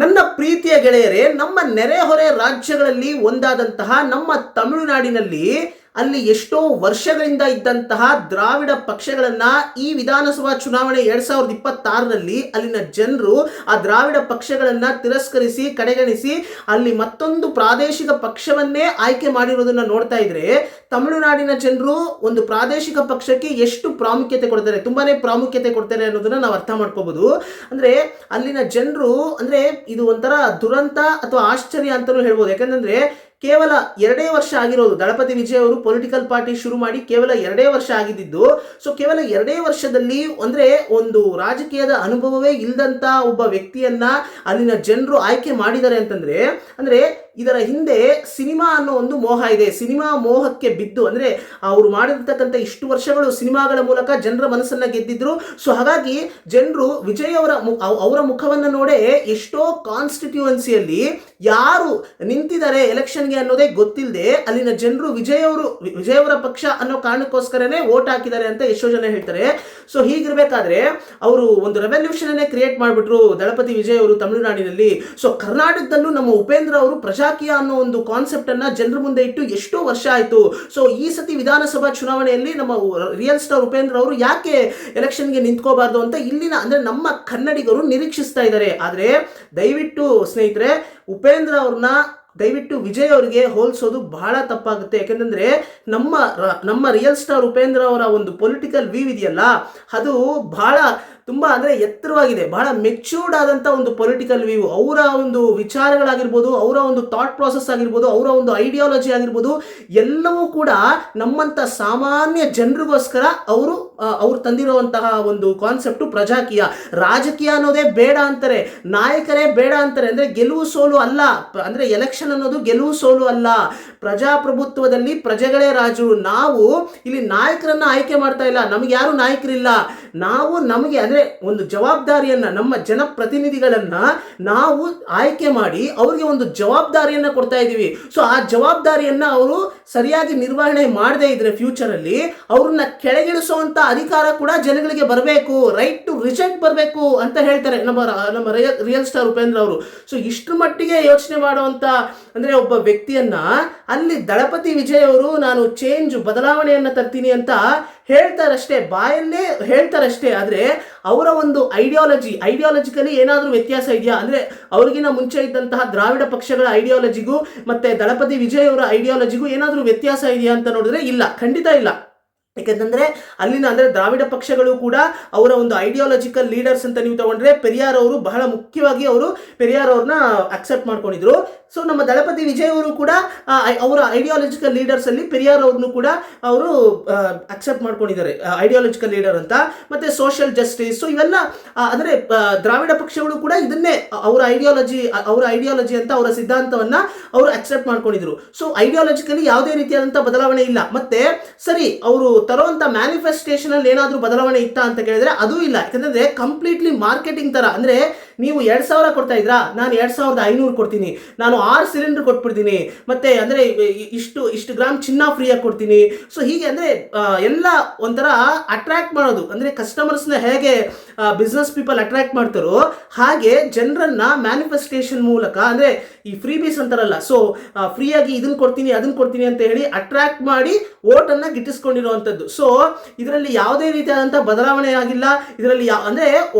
ನನ್ನ ಪ್ರೀತಿಯ ಗೆಳೆಯರೇ, ನಮ್ಮ ನೆರೆಹೊರೆ ರಾಜ್ಯಗಳಲ್ಲಿ ಒಂದಾದಂತಹ ನಮ್ಮ ತಮಿಳುನಾಡಿನಲ್ಲಿ ಅಲ್ಲಿ ಎಷ್ಟೋ ವರ್ಷಗಳಿಂದ ಇದ್ದಂತಹ ದ್ರಾವಿಡ ಪಕ್ಷಗಳನ್ನ ಈ ವಿಧಾನಸಭಾ ಚುನಾವಣೆ 2026ರಲ್ಲಿ ಅಲ್ಲಿನ ಜನರು ಆ ದ್ರಾವಿಡ ಪಕ್ಷಗಳನ್ನ ತಿರಸ್ಕರಿಸಿ ಕಡೆಗಣಿಸಿ ಅಲ್ಲಿ ಮತ್ತೊಂದು ಪ್ರಾದೇಶಿಕ ಪಕ್ಷವನ್ನೇ ಆಯ್ಕೆ ಮಾಡಿರೋದನ್ನ ನೋಡ್ತಾ ಇದ್ರೆ ತಮಿಳುನಾಡಿನ ಜನರು ಒಂದು ಪ್ರಾದೇಶಿಕ ಪಕ್ಷಕ್ಕೆ ಎಷ್ಟು ಪ್ರಾಮುಖ್ಯತೆ ಕೊಡ್ತಾರೆ, ತುಂಬಾನೇ ಪ್ರಾಮುಖ್ಯತೆ ಕೊಡ್ತಾರೆ ಅನ್ನೋದನ್ನ ನಾವು ಅರ್ಥ ಮಾಡ್ಕೋಬಹುದು. ಅಂದ್ರೆ ಅಲ್ಲಿನ ಜನರು ಅಂದ್ರೆ ಇದು ಒಂಥರ ದುರಂತ ಅಥವಾ ಆಶ್ಚರ್ಯ ಅಂತಾನೂ ಹೇಳ್ಬೋದು. ಯಾಕಂದ್ರೆ ಕೇವಲ 2 ವರ್ಷ ಆಗಿರೋದು ದಳಪತಿ ವಿಜಯ್ ಅವರು ಪೊಲಿಟಿಕಲ್ ಪಾರ್ಟಿ ಶುರು ಮಾಡಿ ಕೇವಲ 2 ವರ್ಷ ಆಗಿದ್ದು. ಸೊ ಕೇವಲ 2 ವರ್ಷದಲ್ಲಿ ಅಂದ್ರೆ ಒಂದು ರಾಜಕೀಯದ ಅನುಭವವೇ ಇಲ್ಲದಂತ ಒಬ್ಬ ವ್ಯಕ್ತಿಯನ್ನ ಅಲ್ಲಿನ ಜನರು ಆಯ್ಕೆ ಮಾಡಿದ್ದಾರೆ ಅಂತಂದ್ರೆ ಅಂದ್ರೆ ಇದರ ಹಿಂದೆ ಸಿನಿಮಾ ಅನ್ನೋ ಒಂದು ಮೋಹ ಇದೆ. ಸಿನಿಮಾ ಮೋಹಕ್ಕೆ ಬಿದ್ದು ಅಂದ್ರೆ ಅವರು ಮಾಡಿರ್ತಕ್ಕಂಥ ಇಷ್ಟು ವರ್ಷಗಳು ಸಿನಿಮಾಗಳ ಮೂಲಕ ಜನರ ಮನಸ್ಸನ್ನ ಗೆದ್ದಿದ್ರು. ಸೊ ಹಾಗಾಗಿ ಜನರು ವಿಜಯ್ ಅವರ ಮುಖವನ್ನು ನೋಡೇ ಎಷ್ಟೋ ಕಾನ್ಸ್ಟಿಟ್ಯೂಯನ್ಸಿಯಲ್ಲಿ ಯಾರು ನಿಂತಿದ್ದಾರೆ ಎಲೆಕ್ಷನ್ಗೆ ಅನ್ನೋದೇ ಗೊತ್ತಿಲ್ಲದೆ ಅಲ್ಲಿನ ಜನರು ವಿಜಯ್ ಅವರ ಪಕ್ಷ ಅನ್ನೋ ಕಾರಣಕ್ಕೋಸ್ಕರನೇ ವೋಟ್ ಹಾಕಿದ್ದಾರೆ ಅಂತ ಎಷ್ಟೋ ಜನ ಹೇಳ್ತಾರೆ. ಸೊ ಹೀಗಿರ್ಬೇಕಾದ್ರೆ ಅವರು ಒಂದು ರೆವಲ್ಯೂಷನ್ ಅನ್ನೇ ಕ್ರಿಯೇಟ್ ಮಾಡಿಬಿಟ್ರು ದಳಪತಿ ವಿಜಯ್ ಅವರು ತಮಿಳುನಾಡಿನಲ್ಲಿ. ಸೊ ಕರ್ನಾಟಕದಲ್ಲೂ ನಮ್ಮ ಉಪೇಂದ್ರ ಅವರು ಪ್ರಜಾಕೀಯ ಅನ್ನೋ ಒಂದು ಕಾನ್ಸೆಪ್ಟ್ ಅನ್ನ ಜನರ ಮುಂದೆ ಇಟ್ಟು ಎಷ್ಟೋ ವರ್ಷ ಆಯ್ತು. ಸೊ ಈ ಸತಿ ವಿಧಾನಸಭಾ ಚುನಾವಣೆಯಲ್ಲಿ ನಮ್ಮ ರಿಯಲ್ ಸ್ಟಾರ್ ಉಪೇಂದ್ರ ಅವರು ಯಾಕೆ ಎಲೆಕ್ಷನ್ಗೆ ನಿಂತ್ಕೋಬಾರ್ದು ಅಂತ ಇಲ್ಲಿನ ಅಂದ್ರೆ ನಮ್ಮ ಕನ್ನಡಿಗರು ನಿರೀಕ್ಷಿಸ್ತಾ ಇದ್ದಾರೆ. ಆದ್ರೆ ದಯವಿಟ್ಟು ಸ್ನೇಹಿತರೆ, ಉಪೇಂದ್ರ ಅವ್ರನ್ನ ದಯವಿಟ್ಟು ವಿಜಯ್ ಅವರಿಗೆ ಹೋಲಿಸೋದು ಬಹಳ ತಪ್ಪಾಗುತ್ತೆ. ಯಾಕೆಂದ್ರೆ ನಮ್ಮ ರಿಯಲ್ ಸ್ಟಾರ್ ಉಪೇಂದ್ರ ಅವರ ಒಂದು ಪೊಲಿಟಿಕಲ್ ವ್ಯೂ ಇದೆಯಲ್ಲ, ಅದು ಬಹಳ ತುಂಬಾ ಅಂದ್ರೆ ಎತ್ತರವಾಗಿದೆ, ಬಹಳ ಮೆಚ್ಯೂರ್ಡ್ ಆದಂತ ಒಂದು ಪೊಲಿಟಿಕಲ್ ವ್ಯೂ. ಅವರ ಒಂದು ವಿಚಾರಗಳಾಗಿರ್ಬೋದು, ಅವರ ಒಂದು ಥಾಟ್ ಪ್ರಾಸೆಸ್ ಆಗಿರ್ಬೋದು, ಅವರ ಒಂದು ಐಡಿಯಾಲಜಿ ಆಗಿರ್ಬೋದು, ಎಲ್ಲವೂ ಕೂಡ ನಮ್ಮಂತ ಸಾಮಾನ್ಯ ಜನರಿಗೋಸ್ಕರ ಅವರು ತಂದಿರುವಂತಹ ಒಂದು ಕಾನ್ಸೆಪ್ಟು ಪ್ರಜಾಕೀಯ. ರಾಜಕೀಯ ಅನ್ನೋದೇ ಬೇಡ ಅಂತಾರೆ, ನಾಯಕರೇ ಬೇಡ ಅಂತಾರೆ. ಅಂದ್ರೆ ಗೆಲುವು ಸೋಲು ಅಲ್ಲ, ಅಂದ್ರೆ ಎಲೆಕ್ಷನ್ ಅನ್ನೋದು ಗೆಲುವು ಸೋಲು ಅಲ್ಲ. ಪ್ರಜಾಪ್ರಭುತ್ವದಲ್ಲಿ ಪ್ರಜೆಗಳೇ ರಾಜು. ನಾವು ಇಲ್ಲಿ ನಾಯಕರನ್ನ ಆಯ್ಕೆ ಮಾಡ್ತಾ ಇಲ್ಲ, ನಮಗೆ ಯಾರು ನಾಯಕರಿಲ್ಲ. ನಾವು ನಮಗೆ ಅಂದ್ರೆ ಒಂದು ಜವಾಬ್ದಾರಿಯನ್ನ, ನಮ್ಮ ಜನಪ್ರತಿನಿಧಿಗಳನ್ನ ನಾವು ಆಯ್ಕೆ ಮಾಡಿ ಅವರಿಗೆ ಒಂದು ಜವಾಬ್ದಾರಿಯನ್ನ ಕೊಡ್ತಾ ಇದೀವಿ. ಸೊ ಆ ಜವಾಬ್ದಾರಿಯನ್ನ ಅವರು ಸರಿಯಾಗಿ ನಿರ್ವಹಣೆ ಮಾಡದೇ ಇದ್ರೆ ಫ್ಯೂಚರ್ ಅಲ್ಲಿ ಅವ್ರನ್ನ ಕೆಳಗಿಳಿಸುವಂತ ಅಧಿಕಾರ ಕೂಡ ಜನಗಳಿಗೆ ಬರಬೇಕು, ರೈಟ್ ಟು ರಿಜೆಕ್ಟ್ ಬರಬೇಕು ಅಂತ ಹೇಳ್ತಾರೆ ನಮ್ಮ ರಿಯಲ್ ಸ್ಟಾರ್ ಉಪೇಂದ್ರ ಅವರು. ಸೊ ಇಷ್ಟರ ಮಟ್ಟಿಗೆ ಯೋಚನೆ ಮಾಡುವಂತ ಅಂದ್ರೆ ಒಬ್ಬ ವ್ಯಕ್ತಿಯನ್ನ ಅಲ್ಲಿ ದಳಪತಿ ವಿಜಯ್ ಅವರು ನಾನು ಬದಲಾವಣೆಯನ್ನ ತರ್ತೀನಿ ಅಂತ ಹೇಳ್ತಾರಷ್ಟೇ, ಬಾಯಲ್ಲೇ ಹೇಳ್ತಾರಷ್ಟೇ. ಆದ್ರೆ ಅವರ ಒಂದು ಐಡಿಯಾಲಜಿಕಲಿ ಏನಾದರೂ ವ್ಯತ್ಯಾಸ ಇದೆಯಾ ಅಂದ್ರೆ ಅವ್ರಿಗಿನ ಮುಂಚೆ ಇದ್ದಂತಹ ದ್ರಾವಿಡ ಪಕ್ಷಗಳ ಐಡಿಯಾಲಜಿಗೂ ಮತ್ತೆ ದಳಪತಿ ವಿಜಯ್ ಅವರ ಐಡಿಯಾಲಜಿಗೂ ಏನಾದರೂ ವ್ಯತ್ಯಾಸ ಇದೆಯಾ ಅಂತ ನೋಡಿದ್ರೆ ಇಲ್ಲ, ಖಂಡಿತ ಇಲ್ಲ. ಯಾಕಂತಂದ್ರೆ ಅಲ್ಲಿನ ಅಂದ್ರೆ ದ್ರಾವಿಡ ಪಕ್ಷಗಳು ಕೂಡ ಅವರ ಒಂದು ಐಡಿಯಾಲಜಿಕಲ್ ಲೀಡರ್ಸ್ ಅಂತ ನೀವು ತಗೊಂಡ್ರೆ ಪೆರಿಯಾರ್ ಅವರು ಬಹಳ ಮುಖ್ಯವಾಗಿ ಅವರು ಪೆರಿಯಾರ್ ಅವ್ರನ್ನ ಅಕ್ಸೆಪ್ಟ್ ಮಾಡ್ಕೊಂಡಿದ್ರು. ಸೊ ನಮ್ಮ ದಳಪತಿ ವಿಜಯ್ ಅವರು ಕೂಡ ಅವರ ಐಡಿಯಾಲಜಿಕಲ್ ಲೀಡರ್ಸ್ ಅಲ್ಲಿ ಪೆರಿಯಾರ್ ಅವ್ರನ್ನು ಕೂಡ ಅವರು ಅಕ್ಸೆಪ್ಟ್ ಮಾಡ್ಕೊಂಡಿದ್ದಾರೆ ಐಡಿಯಾಲಜಿಕಲ್ ಲೀಡರ್ ಅಂತ. ಮತ್ತೆ ಸೋಷಿಯಲ್ ಜಸ್ಟಿಸ್, ಸೊ ಇವೆಲ್ಲ ಅಂದ್ರೆ ದ್ರಾವಿಡ ಪಕ್ಷಗಳು ಕೂಡ ಇದನ್ನೇ ಅವರ ಐಡಿಯಾಲಜಿ ಅಂತ ಅವರ ಸಿದ್ಧಾಂತವನ್ನ ಅವರು ಅಕ್ಸೆಪ್ಟ್ ಮಾಡ್ಕೊಂಡಿದ್ರು. ಸೊ ಐಡಿಯಾಲಜಿಕಲಿ ಯಾವುದೇ ರೀತಿಯಾದಂತಹ ಬದಲಾವಣೆ ಇಲ್ಲ. ಮತ್ತೆ ಸರಿ, ಅವರು ತರುವಂತ ಮ್ಯಾನಿಫೆಸ್ಟೇಷನ್ ಅಲ್ಲಿ ಏನಾದ್ರೂ ಬದಲಾವಣೆ ಇತ್ತ ಅಂತ ಕೇಳಿದ್ರೆ ಅದೂ ಇಲ್ಲ. ಯಾಕಂದ್ರೆ ಕಂಪ್ಲೀಟ್ಲಿ ಮಾರ್ಕೆಟಿಂಗ್ ತರ. ಅಂದ್ರೆ ನೀವು 2000 ಕೊಡ್ತಾ ಇದ್ರಾ, ನಾನು 2500 ಕೊಡ್ತೀನಿ, ನಾನು 6 ಸಿಲಿಂಡರ್ ಕೊಟ್ಬಿಡ್ತೀನಿ, ಮತ್ತೆ ಅಂದ್ರೆ ಇಷ್ಟು ಗ್ರಾಮ್ ಚಿನ್ನ ಫ್ರೀಯಾಗಿ ಕೊಡ್ತೀನಿ. ಸೊ ಹೀಗೆ ಅಂದ್ರೆ ಎಲ್ಲ ಒಂಥರ ಅಟ್ರಾಕ್ಟ್ ಮಾಡೋದು. ಅಂದ್ರೆ ಕಸ್ಟಮರ್ಸ್ನ ಹೇಗೆ ಬಿಸ್ನೆಸ್ ಪೀಪಲ್ ಅಟ್ರಾಕ್ಟ್ ಮಾಡ್ತಾರೋ ಹಾಗೆ ಜನರನ್ನ ಮ್ಯಾನಿಫೆಸ್ಟೇಷನ್ ಮೂಲಕ ಅಂದ್ರೆ ಈ ಫ್ರೀ ಬೀಸ್ ಅಂತಾರಲ್ಲ, ಸೊ ಫ್ರೀಯಾಗಿ ಇದನ್ನ ಕೊಡ್ತೀನಿ ಅಂತ ಹೇಳಿ ಅಟ್ರಾಕ್ಟ್ ಮಾಡಿ ವೋಟ್ ಅನ್ನ ಗಿಟ್ಟಿಸ್ಕೊಂಡಿರುವಂತದ್ದು. ಸೊ ಇದರಲ್ಲಿ ಯಾವುದೇ ರೀತಿಯಾದಂತಹ ಬದಲಾವಣೆ ಆಗಿಲ್ಲ. ಇದರಲ್ಲಿ ಅಂದ್ರೆ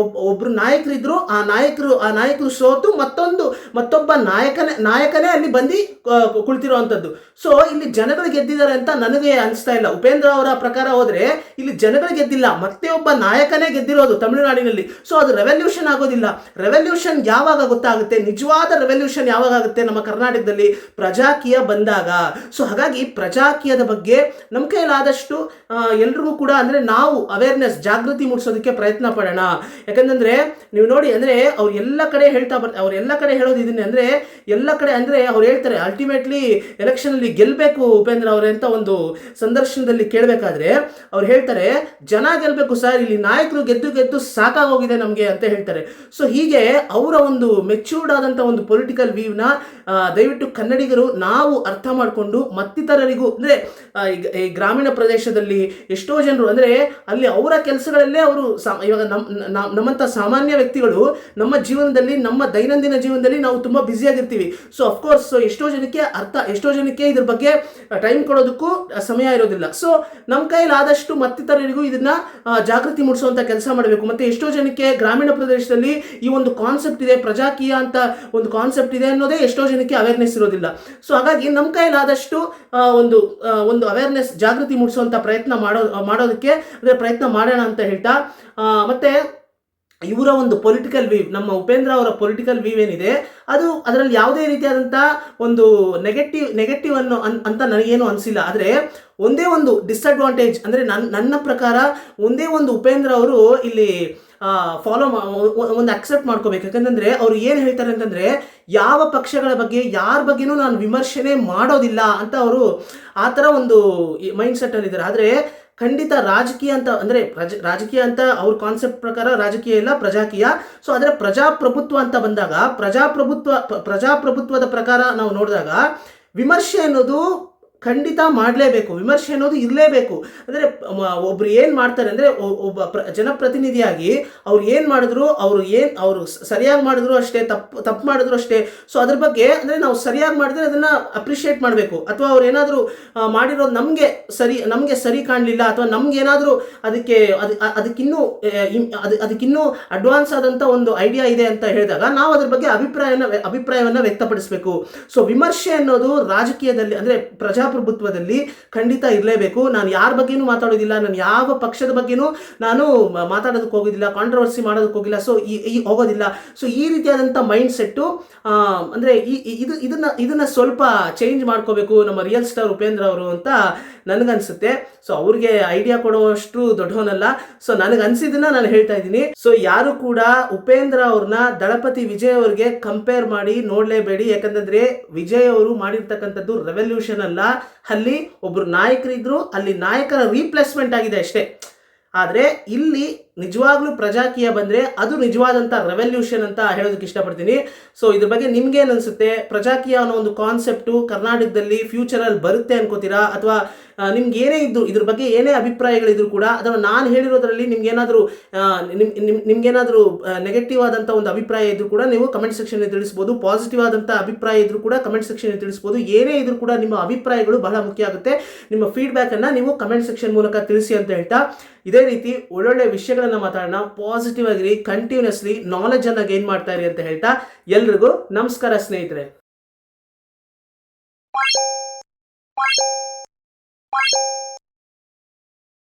ಒಬ್ರು ನಾಯಕರಿದ್ರು, ಆ ನಾಯಕರು ಸೋತು ಮತ್ತೊಬ್ಬ ನಾಯಕನೇ ಅಲ್ಲಿ ಬಂದು ಕುಳಿತಿರುವಂತದ್ದು. ಸೊ ಇಲ್ಲಿ ಜನಗಳು ಗೆದ್ದಿದ್ದಾರೆ ಅಂತ ನನಗೆ ಅನಿಸ್ತಾ ಇಲ್ಲ. ಉಪೇಂದ್ರ ಅವರ ಪ್ರಕಾರ ಹೋದ್ರೆ ಇಲ್ಲಿ ಜನಗಳು ಗೆದ್ದಿಲ್ಲ, ಮತ್ತೆ ಒಬ್ಬ ನಾಯಕನೇ ಗೆದ್ದಿರೋದು ತಮಿಳುನಾಡಿನಲ್ಲಿ. ಸೊ ಅದು ರೆವಲ್ಯೂಷನ್ ಆಗೋದಿಲ್ಲ. ರೆವಲ್ಯೂಷನ್ ಯಾವಾಗ ಗೊತ್ತಾಗುತ್ತೆ, ನಿಜವಾದ ರೆವಲ್ಯೂಷನ್ ಯಾವಾಗ ಆಗುತ್ತೆ ನಮ್ಮ ಕರ್ನಾಟಕದಲ್ಲಿ? ಪ್ರಜಾಕೀಯ ಬಂದಾಗ. ಸೊ ಹಾಗಾಗಿ ಪ್ರಜಾಕೀಯದ ಬಗ್ಗೆ ನಮ್ಮ ಕೈಲಾದಷ್ಟು ಎಲ್ರಿಗೂ ಕೂಡ ಅಂದ್ರೆ ನಾವು ಅವೇರ್ನೆಸ್, ಜಾಗೃತಿ ಮೂಡಿಸೋದಕ್ಕೆ ಪ್ರಯತ್ನ ಪಡೋಣ. ಯಾಕಂದ್ರೆ ನೀವು ನೋಡಿ ಅಂದ್ರೆ ಅವ್ರು ಎಲ್ಲ ಕಡೆ ಹೇಳ್ತಾ ಬರ್ತಾರೆ, ಅವ್ರು ಎಲ್ಲ ಕಡೆ ಹೇಳೋದು ಇದನ್ನೇ. ಅಂದ್ರೆ ಎಲ್ಲ ಕಡೆ ಅಂದ್ರೆ ಅವ್ರು ಹೇಳ್ತಾರೆ ಅಲ್ಟಿಮೇಟ್ಲಿ ಎಲೆಕ್ಷನ್ ಅಲ್ಲಿ ಗೆಲ್ಬೇಕು ಉಪೇಂದ್ರ ಅವರೇ ಅಂತ ಒಂದು ಸಂದರ್ಶನದಲ್ಲಿ ಕೇಳಬೇಕಾದ್ರೆ ಅವ್ರು ಹೇಳ್ತಾರೆ ಜನ ಗೆಲ್ಬೇಕು ಸರ್, ಇಲ್ಲಿ ನಾಯಕರು ಗೆದ್ದು ಸಾಕಾಗೋಗಿದೆ ನಮಗೆ ಅಂತ ಹೇಳ್ತಾರೆ. ಸೊ ಹೀಗೆ ಅವರ ಒಂದು ಮೆಚ್ಯೂರ್ಡ್ ಆದಂತ ಒಂದು ಪೊಲಿಟಿಕಲ್ ವ್ಯೂನ ದಯವಿಟ್ಟು ಕನ್ನಡಿಗರು ನಾವು ಅರ್ಥ ಮಾಡಿಕೊಂಡು ಮತ್ತಿತರರಿಗೂ ಅಂದ್ರೆ ಈ ಗ್ರಾಮೀಣ ಪ್ರದೇಶದಲ್ಲಿ ಇರಲಿ, ಎಷ್ಟೋ ಜನರು ಅಂದರೆ ಅಲ್ಲಿ ಅವರ ಕೆಲಸಗಳಲ್ಲೇ ಅವರು ಇವಾಗ ನಮ್ಮಂಥ ಸಾಮಾನ್ಯ ವ್ಯಕ್ತಿಗಳು ನಮ್ಮ ಜೀವನದಲ್ಲಿ, ನಮ್ಮ ದೈನಂದಿನ ಜೀವನದಲ್ಲಿ ನಾವು ತುಂಬ ಬ್ಯುಸಿಯಾಗಿರ್ತೀವಿ. ಸೊ ಅಫ್ಕೋರ್ಸ್ ಎಷ್ಟೋ ಜನಕ್ಕೆ ಇದ್ರ ಬಗ್ಗೆ ಟೈಮ್ ಕೊಡೋದಕ್ಕೂ ಸಮಯ ಇರೋದಿಲ್ಲ. ಸೊ ನಮ್ಮ ಕೈಲಾದಷ್ಟು ಮತ್ತಿತರರಿಗೂ ಇದನ್ನ ಜಾಗೃತಿ ಮೂಡಿಸುವಂಥ ಕೆಲಸ ಮಾಡಬೇಕು. ಮತ್ತು ಎಷ್ಟೋ ಜನಕ್ಕೆ ಗ್ರಾಮೀಣ ಪ್ರದೇಶದಲ್ಲಿ ಈ ಒಂದು ಕಾನ್ಸೆಪ್ಟ್ ಇದೆ, ಪ್ರಜಾಕೀಯ ಅಂತ ಒಂದು ಕಾನ್ಸೆಪ್ಟ್ ಇದೆ ಅನ್ನೋದೇ ಎಷ್ಟೋ ಜನಕ್ಕೆ ಅವೇರ್ನೆಸ್ ಇರೋದಿಲ್ಲ. ಸೊ ಹಾಗಾಗಿ ನಮ್ಮ ಕೈಲಾದಷ್ಟು ಒಂದು ಅವೇರ್ನೆಸ್, ಜಾಗೃತಿ ಮೂಡಿಸುವಂಥ ಪ್ರಯತ್ನ ಮಾಡೋದಕ್ಕೆ ಪ್ರಯತ್ನ ಮಾಡೋಣ ಅಂತ ಹೇಳ್ತಾ, ಮತ್ತೆ ಇವರ ಒಂದು ಪೊಲಿಟಿಕಲ್ ವೀವ್, ನಮ್ಮ ಉಪೇಂದ್ರ ಅವರ ಪೊಲಿಟಿಕಲ್ ವೀವ್ ಏನಿದೆ ಅದು ಅದರಲ್ಲಿ ಯಾವುದೇ ರೀತಿಯಾದಂಥ ಒಂದು ನೆಗೆಟಿವ್ ಅಂತ ನನಗೇನು ಅನಿಸಿಲ್ಲ. ಆದರೆ ಒಂದೇ ಒಂದು ಡಿಸ್ಅಡ್ವಾಂಟೇಜ್ ಅಂದರೆ ನನ್ನ ಪ್ರಕಾರ ಒಂದೇ ಒಂದು ಉಪೇಂದ್ರ ಅವರು ಇಲ್ಲಿ ಒಂದು ಅಕ್ಸೆಪ್ಟ್ ಮಾಡ್ಕೋಬೇಕು. ಯಾಕಂತಂದರೆ ಅವರು ಏನು ಹೇಳ್ತಾರೆ ಅಂತಂದರೆ, ಯಾವ ಪಕ್ಷಗಳ ಬಗ್ಗೆ ಯಾರ ಬಗ್ಗೆನೂ ನಾನು ವಿಮರ್ಶನೆ ಮಾಡೋದಿಲ್ಲ ಅಂತ ಅವರು ಆ ಥರ ಒಂದು ಮೈಂಡ್ ಸೆಟ್ಟಲ್ಲಿದ್ದಾರೆ. ಆದರೆ ಖಂಡಿತ ರಾಜಕೀಯ ಅಂತ ಅಂದರೆ ರಾಜಕೀಯ ಅಂತ ಅವ್ರ ಕಾನ್ಸೆಪ್ಟ್ ಪ್ರಕಾರ ರಾಜಕೀಯ ಇಲ್ಲ, ಪ್ರಜಾಕೀಯ. ಸೊ ಆದರೆ ಪ್ರಜಾಪ್ರಭುತ್ವ ಅಂತ ಬಂದಾಗ ಪ್ರಜಾಪ್ರಭುತ್ವದ ಪ್ರಕಾರ ನಾವು ನೋಡಿದಾಗ ವಿಮರ್ಶೆ ಅನ್ನೋದು ಖಂಡಿತ ಮಾಡಲೇಬೇಕು, ವಿಮರ್ಶೆ ಅನ್ನೋದು ಇರಲೇಬೇಕು. ಅಂದರೆ ಒಬ್ರು ಏನು ಮಾಡ್ತಾರೆ ಅಂದರೆ, ಒಬ್ಬ ಜನಪ್ರತಿನಿಧಿಯಾಗಿ ಅವ್ರು ಏನು ಮಾಡಿದ್ರು, ಅವರು ಸರಿಯಾಗಿ ಮಾಡಿದ್ರು ಅಷ್ಟೇ, ತಪ್ಪು ಮಾಡಿದ್ರು ಅಷ್ಟೇ. ಸೊ ಅದ್ರ ಬಗ್ಗೆ ಅಂದರೆ ನಾವು ಸರಿಯಾಗಿ ಮಾಡಿದ್ರೆ ಅದನ್ನು ಅಪ್ರಿಷಿಯೇಟ್ ಮಾಡಬೇಕು. ಅಥವಾ ಅವ್ರು ಏನಾದರೂ ಮಾಡಿರೋದು ನಮಗೆ ಸರಿ ಕಾಣಲಿಲ್ಲ, ಅಥವಾ ನಮಗೇನಾದರೂ ಅದಕ್ಕಿನ್ನೂ ಅಡ್ವಾನ್ಸ್ ಆದಂಥ ಒಂದು ಐಡಿಯಾ ಇದೆ ಅಂತ ಹೇಳಿದಾಗ ನಾವು ಅದ್ರ ಬಗ್ಗೆ ಅಭಿಪ್ರಾಯವನ್ನು ವ್ಯಕ್ತಪಡಿಸಬೇಕು. ಸೊ ವಿಮರ್ಶೆ ಅನ್ನೋದು ರಾಜಕೀಯದಲ್ಲಿ ಅಂದರೆ ಪ್ರಜಾಪ್ರಭುತ್ವದಲ್ಲಿ ಖಂಡಿತ ಇರಲೇಬೇಕು. ನಾನು ಯಾರ ಬಗ್ಗೆನೂ ಮಾತಾಡೋದಿಲ್ಲ, ನಾನು ಯಾವ ಪಕ್ಷದ ಬಗ್ಗೆನೂ ನಾನು ಮಾತಾಡೋದಕ್ಕೆ ಹೋಗೋದಿಲ್ಲ, ಕಾಂಟ್ರವರ್ಸಿ ಮಾಡೋದಕ್ಕೆ ಹೋಗಿಲ್ಲ, ಸೊ ಹೋಗೋದಿಲ್ಲ. ಸೊ ಈ ರೀತಿಯಾದಂಥ ಮೈಂಡ್ ಸೆಟ್ಟು ಅಂದರೆ ಇದನ್ನ ಸ್ವಲ್ಪ ಚೇಂಜ್ ಮಾಡ್ಕೋಬೇಕು ನಮ್ಮ ರಿಯಲ್ ಸ್ಟಾರ್ ಉಪೇಂದ್ರ ಅವರು ಅಂತ ನನಗನ್ಸುತ್ತೆ. ಸೊ ಅವ್ರಿಗೆ ಐಡಿಯಾ ಕೊಡುವಷ್ಟು ದೊಡ್ಡವನಲ್ಲ. ಸೊ ನನಗನ್ಸಿದ್ದನ್ನ ನಾನು ಹೇಳ್ತಾ ಇದ್ದೀನಿ. ಸೊ ಯಾರು ಕೂಡ ಉಪೇಂದ್ರ ಅವ್ರನ್ನ ದಳಪತಿ ವಿಜಯ್ ಅವ್ರಿಗೆ ಕಂಪೇರ್ ಮಾಡಿ ನೋಡಲೇಬೇಡಿ. ಯಾಕಂತಂದ್ರೆ ವಿಜಯ್ ಅವರು ಮಾಡಿರ್ತಕ್ಕಂಥದ್ದು ರೆವಲ್ಯೂಷನ್ ಅಲ್ಲ, ಅಲ್ಲಿ ಒಬ್ರು ನಾಯಕರಿದ್ರು, ಅಲ್ಲಿ ನಾಯಕರ ರೀಪ್ಲೇಸ್ಮೆಂಟ್ ಆಗಿದೆ ಅಷ್ಟೇ. ಆದರೆ ಇಲ್ಲಿ ನಿಜವಾಗ್ಲೂ ಪ್ರಜಾಕೀಯ ಬಂದರೆ ಅದು ನಿಜವಾದಂಥ ರೆವಲ್ಯೂಷನ್ ಅಂತ ಹೇಳೋದಕ್ಕೆ ಇಷ್ಟಪಡ್ತೀನಿ. ಸೊ ಇದ್ರ ಬಗ್ಗೆ ನಿಮ್ಗೇನು ಅನಿಸುತ್ತೆ? ಪ್ರಜಾಕೀಯ ಅನ್ನೋ ಒಂದು ಕಾನ್ಸೆಪ್ಟು ಕರ್ನಾಟಕದಲ್ಲಿ ಫ್ಯೂಚರಲ್ಲಿ ಬರುತ್ತೆ ಅನ್ಕೋತೀರಾ? ಅಥವಾ ನಿಮ್ಗೆ ಏನೇ ಇದ್ದು ಇದ್ರ ಬಗ್ಗೆ ಏನೇ ಅಭಿಪ್ರಾಯಗಳಿದ್ರು ಕೂಡ, ಅಥವಾ ನಾನು ಹೇಳಿರೋದ್ರಲ್ಲಿ ನಿಮ್ಗೇನಾದರೂ ನೆಗೆಟಿವ್ ಆದಂಥ ಒಂದು ಅಭಿಪ್ರಾಯ ಇದ್ರೂ ಕೂಡ ನೀವು ಕಮೆಂಟ್ ಸೆಕ್ಷನಲ್ಲಿ ತಿಳಿಸ್ಬೋದು. ಪಾಸಿಟಿವ್ ಆದಂಥ ಅಭಿಪ್ರಾಯ ಇದ್ರೂ ಕೂಡ ಕಮೆಂಟ್ ಸೆಕ್ಷನಲ್ಲಿ ತಿಳಿಸ್ಬೋದು. ಏನೇ ಇದ್ರೂ ಕೂಡ ನಿಮ್ಮ ಅಭಿಪ್ರಾಯಗಳು ಬಹಳ ಮುಖ್ಯ ಆಗುತ್ತೆ. ನಿಮ್ಮ ಫೀಡ್ಬ್ಯಾಕನ್ನು ನೀವು ಕಮೆಂಟ್ ಸೆಕ್ಷನ್ ಮೂಲಕ ತಿಳಿಸಿ ಅಂತ ಹೇಳ್ತಾ, ಇದೇ ರೀತಿ ಒಳ್ಳೊಳ್ಳೆ ವಿಷಯಗಳನ್ನು ಮಾತಾಡೋಣ. ಪಾಸಿಟಿವ್ ಆಗಿರಿ, ಕಂಟಿನ್ಯೂಸ್ಲಿ ನಾಲೆಜ್ ಅನ್ನ ಗೇನ್ ಮಾಡ್ತಾ ಇರಿ ಅಂತ ಹೇಳ್ತಾ, ಎಲ್ರಿಗೂ ನಮಸ್ಕಾರ ಸ್ನೇಹಿತರೆ.